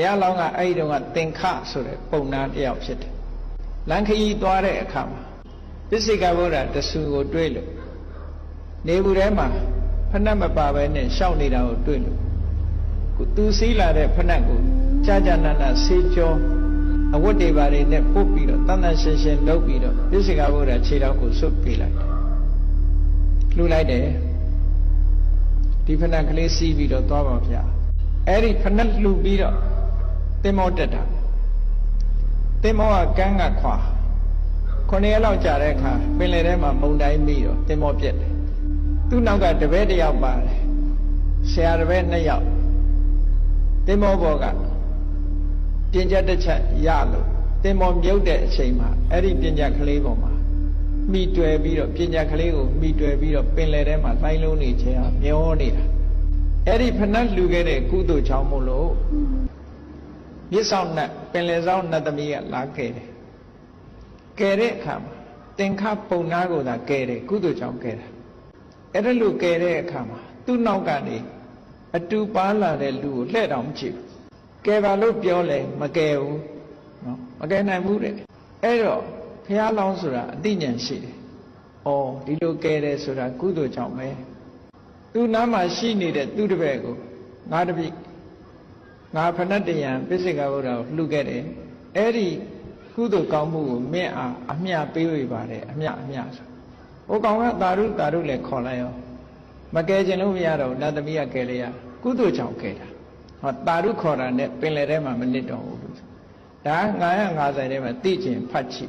ရားလောင်းကအဲ့ဒီတော့ကသင်္ခဆိုတဲ့ပုံနာတယောက်ဖြစ်တယ်လမ်းခရီးသွားတဲ့အခါမှာပိစိကဗုဒ္ဓတဆူကိုတွေ့လို့နေဘူးထဲမှာဖဏတ်မပါဘဲနဲ့ရှောက်နေတာကိုတွေ့လို့သူစီးလာတဲ့ဖဏတ်ကိုကြာကြာနာနာဆေးကြောအဝတ်တွေပါတွေနဲ့ပုတ်ပြီးတော့တန်တန်ရှင်းရှင်းလုပ်ပြီးတော့ပိစိကဗုဒ္ဓခြေထောက်ကိုဆွတ်ပေးလိုက်တယ်လှူလိုက်တယ်ဒီဖဏတ်ကလေးစီးပြီးတော့သွားပါဗျာအဲ့ဒီဖဏတ်လှူပြီးတော့သင်္ဘောတက်တာသင်္ဘောကကမ်းကခွာ9 ရက်လောက်ကြာတဲ့အခါပင်လယ်ထဲမှာမုန်တိုင်းပြီးတော့သင်္ဘောပြက်တယ်သူ့နောက်ကတပည့်တစ်ယောက်ပါတယ်ဆရာတပည့်2ယောက်သင်္ဘောပေါ်ကပြင်ချက်တစ်ချက်ရလို့သင်္ဘောမြုပ်တဲ့အချိန်မှာအဲ့ဒီပြင်ချက်ကလေးပေါ်မှာမိတွယ်ပြီးတော့ပြင်ချက်ကလေးကိုမိတွယ်ပြီးတော့ပင်လယ်ထဲမှာလှိုင်းလုံးနေချင်အောင်မျောနေတာအဲ့ဒီဖဏတ်လှူခဲ့တဲ့ကုသိုလ်ကြောင့်မို့လို့မြစ်ဆောင်နဲ့ပင်လယ်ဆောင်နတ်သမီးကလာခဲ့တယ်ကဲတဲ့အခါမှာသင်္ခပုံနာကိုသာကဲတယ်ကုသိုလ်ကြောင့်ကဲတာအဲ့ဒါလို့ကဲတဲ့အခါမှာသူ့နောက်ကနေအတူပါလာတဲ့လူကိုလှဲ့တောင်မကြည့်ဘူးကဲပါလို့ပြောလဲမကဲဘူးနော်မကဲနိုင်ဘူးတဲ့အဲ့တော့ဘုရားလောင်းဆိုတာအသိဉာဏ်ရှိတယ်ဩဒီလိုကဲတယ်ဆိုတာကုသိုလ်ကြောင့်ပဲသူ့နားမှာရှိနေတဲ့သူ့တပည့်ကိုငါတပိငါဖဏတ်တယံပိစိကဗုဒ္ဓကိုလှူခဲ့တယ်အဲ့ဒီကုသိုလ်ကောင်းမှုကိုမင်းအားအမျှပေးဝေပါတယ်အမျှဆိုဟိုကောင်ကသာဓုလည်းခေါ်လိုက်ရောမကဲခြင်းလို့မရတော့နတ်သမီးကကဲလေရကုသိုလ်ကြောင့်ကဲတာဟောသာဓုခေါ်တာနဲ့ပင်လယ်ထဲမှာမနစ်တော့ဘူးလို့ဒါ950ထဲမှာသိကျင်ဖတ်ချိ